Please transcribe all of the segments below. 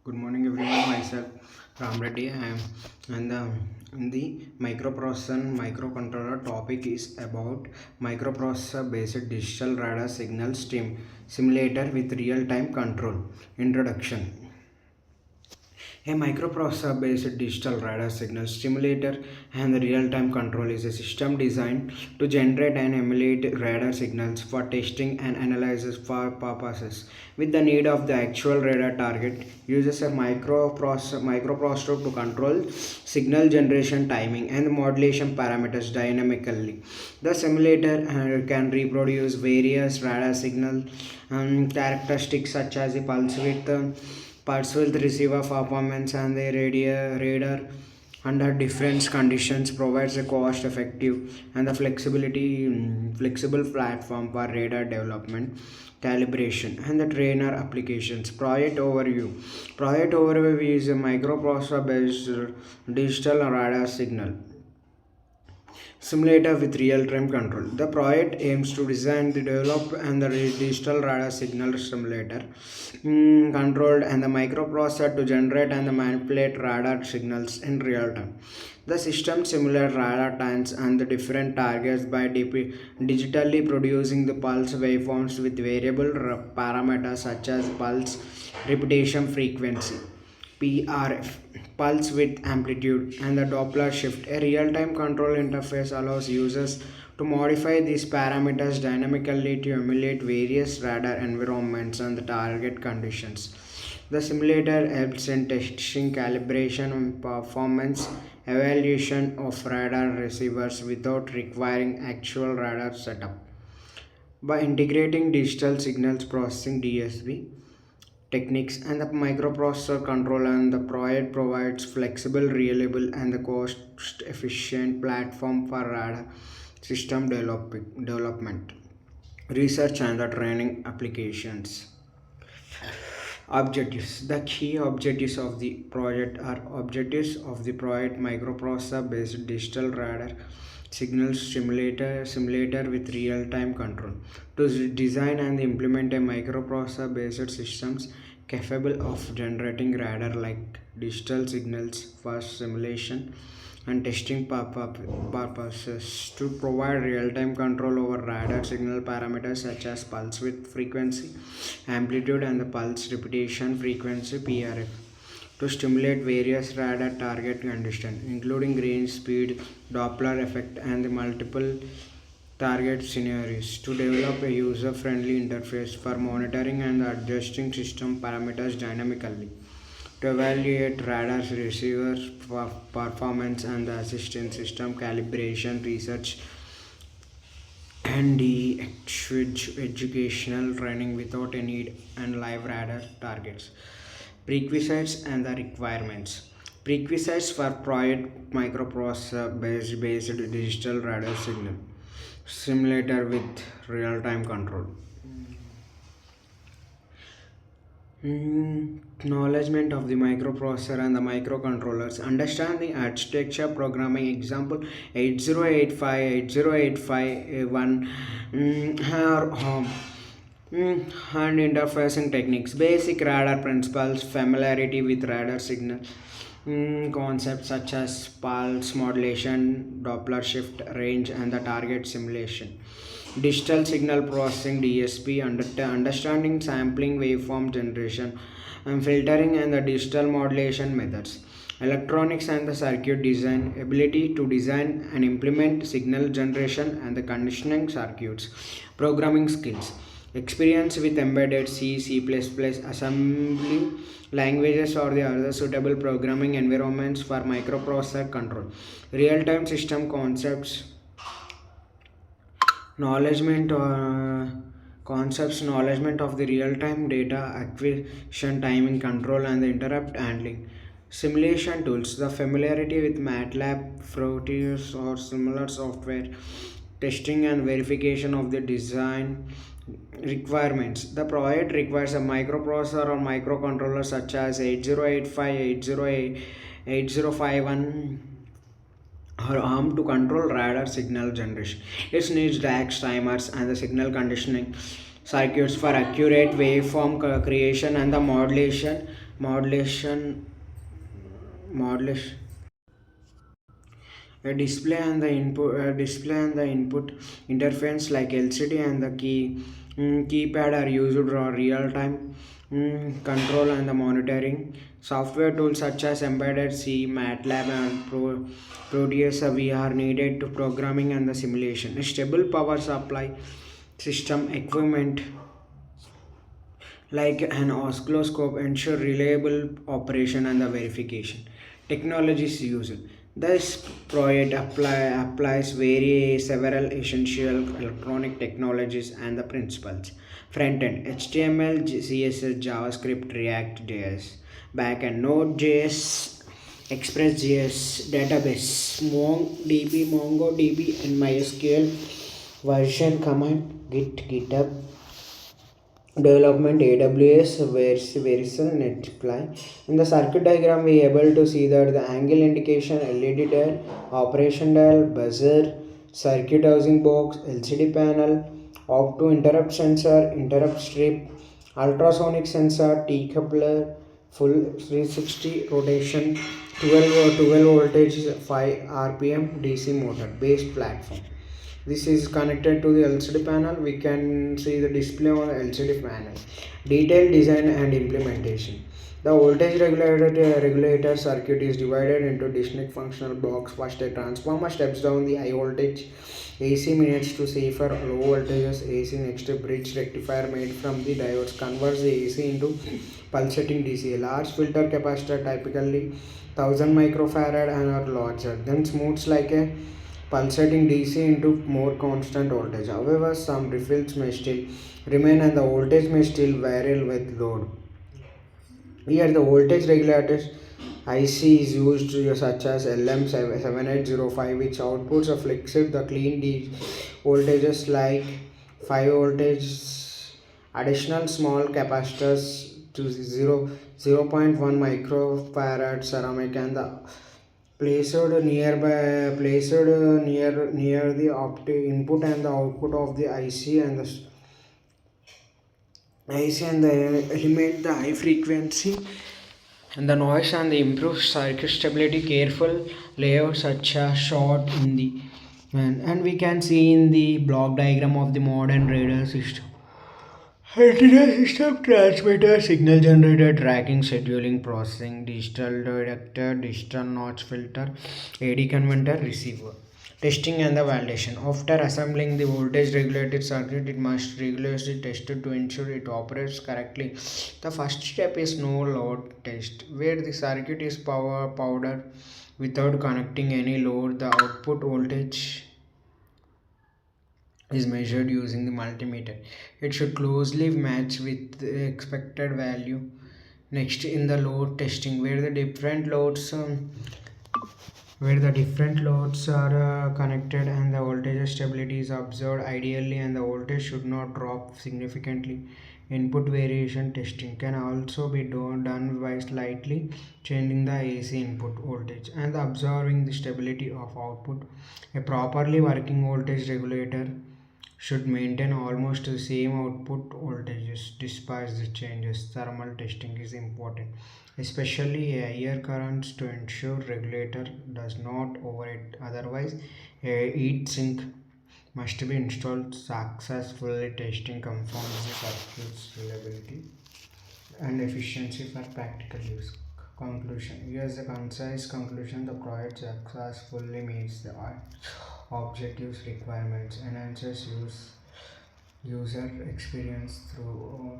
Good morning, everyone. Myself, Ram Reddy. I am, and in the microcontroller topic is about microprocessor-based digital radar signal simulator with real-time control. Introduction. A microprocessor based digital radar signal stimulator and the real-time control is a system designed to generate and emulate radar signals for testing and analysis for purposes. With the need of the actual radar target, uses a microprocessor to control signal generation timing and modulation parameters dynamically. The simulator can reproduce various radar signal characteristics such as a pulse width, parts with receiver performance and the radar under different conditions provides a cost effective and the flexible platform for radar development calibration and the trainer applications. Project overview is a microprocessor based digital radar signal simulator with real-time control. The project aims to design, the develop, and the digital radar signal simulator controlled and the microprocessor to generate and manipulate radar signals in real time. The system simulates radar times and the different targets by digitally producing the pulse waveforms with variable parameters such as pulse repetition frequency. PRF, pulse width amplitude, and the Doppler shift. A real time control interface allows users to modify these parameters dynamically to emulate various radar environments and the target conditions. The simulator helps in testing, calibration, and performance evaluation of radar receivers without requiring actual radar setup. By integrating digital signals processing DSP techniques and the microprocessor control and the project provides flexible reliable and the cost efficient platform for radar system development research and the training applications. Objectives: the key objectives of the project are objectives of the project microprocessor based digital radar signal simulator with real time control to design and implement a microprocessor based systems capable of generating radar like digital signals for simulation and testing purposes to provide real-time control over radar signal parameters such as pulse width frequency, amplitude, and the pulse repetition frequency PRF to stimulate various radar target conditions, including range, speed, Doppler effect, and the multiple target scenarios to develop a user-friendly interface for monitoring and adjusting system parameters dynamically to evaluate radar receivers performance and the assistant system calibration research and the educational training without a need and live radar targets. Prerequisites and the requirements. Prerequisites for project microprocessor based digital radar signal simulator with real-time control. Acknowledgement of the microprocessor and the microcontrollers. Understand the architecture programming. Example 8085, 8085 and interfacing techniques. Basic radar principles. Familiarity with radar signal. Concepts such as pulse modulation, Doppler shift, range, and the target simulation. Digital signal processing DSP, understanding sampling waveform generation and filtering and the digital modulation methods. Electronics and the circuit design, ability to design and implement signal generation and the conditioning circuits. Programming skills, experience with embedded C++ assembly languages or the other suitable programming environments for microprocessor control. Real-time system concepts, knowledgement of the real-time data acquisition timing control and the interrupt handling. Simulation tools, the familiarity with MATLAB, Proteus or similar software. Testing and verification of the design requirements. The project requires a microprocessor or microcontroller such as 8085, 808, 8051 or ARM to control radar signal generation. It needs DAX timers and the signal conditioning circuits for accurate waveform creation and the modulation, modulation, a display and the input interface like LCD and the keypad are used for real-time control and the monitoring. Software tools such as Embedded C, MATLAB, and Proteus we are needed to programming and the simulation. A stable power supply system equipment like an oscilloscope ensure reliable operation and the verification. Technologies used. This project applies several essential electronic technologies and the principles. Front-end HTML, CSS, JavaScript, React, JS. Backend Node.js, Express.js, database, MongoDB, and MySQL version command, GitHub development AWS Verisal NetFly. In the circuit diagram, we are able to see that the angle indication, LED dial, operation dial, buzzer, circuit housing box, LCD panel, off to interrupt sensor, interrupt strip, ultrasonic sensor, T coupler, full 360 rotation, 12 voltage, 5 RPM DC motor, base platform. This is connected to the LCD panel. We can see the display on the LCD panel. Detailed design and implementation. The voltage regulator circuit is divided into distinct functional blocks. First, a transformer steps down the high voltage AC minutes to safer low voltages AC. Next, a bridge rectifier made from the diodes converts the AC into pulsating DC. A large filter capacitor, typically 1000 microfarad and or larger, then smooths like a pulsating DC into more constant voltage. However, some refills may still remain and the voltage may still vary with load. Here, the voltage regulators IC is used such as LM7805, which outputs a fixed the clean voltages like 5 voltage. Additional small capacitors to 0.1 microfarad ceramic and the placed near the input and the output of the IC and the eliminate the high frequency and the noise and the improve circuit stability. Careful layout such as short in the and we can see in the block diagram of the modern radar system. Antenna system, transmitter, signal generator, tracking, scheduling, processing, digital detector, digital notch filter, AD converter, receiver. Testing and the validation. After assembling the voltage regulated circuit, it must rigorously tested to ensure it operates correctly. The first step is no load test, where the circuit is powered without connecting any load. The output voltage is measured using the multimeter. It should closely match with the expected value. Next, in the load testing, where the different loads are connected and the voltage stability is observed ideally and the voltage should not drop significantly. Input variation testing can also be done by slightly changing the AC input voltage and observing the stability of output. A properly working voltage regulator should maintain almost the same output voltages despite the changes. Thermal testing is important, especially a higher currents to ensure regulator does not overheat. Otherwise, a heat sink must be installed successfully. Testing confirms the circuit's reliability and efficiency for practical use. Conclusion. Here's the concise conclusion. The project successfully meets the objectives requirements, enhances user experience through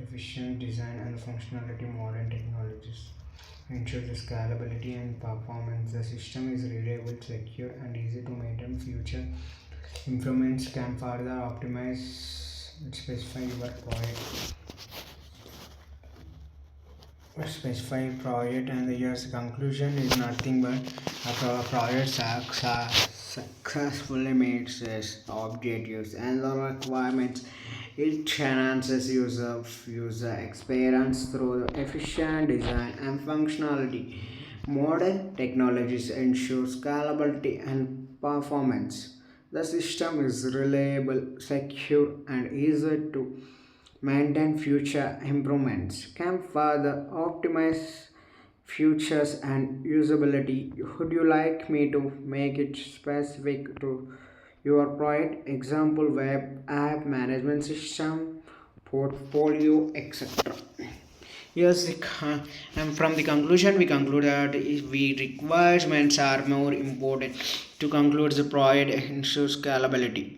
efficient design and functionality. Modern technologies ensure the scalability and performance. The system is reliable, secure, and easy to maintain. Future improvements can further optimize specify your project and the year's conclusion is nothing but a project successfully meets its objectives and the requirements. It enhances user experience through efficient design and functionality. Modern technologies ensure scalability and performance. The system is reliable, secure, and easy to maintain future improvements, can further optimize features and usability. Would you like me to make it specific to your project? Example, web app management system, portfolio, etc. Yes, and from the conclusion, we conclude that if we requirements are more important to conclude the project ensure scalability.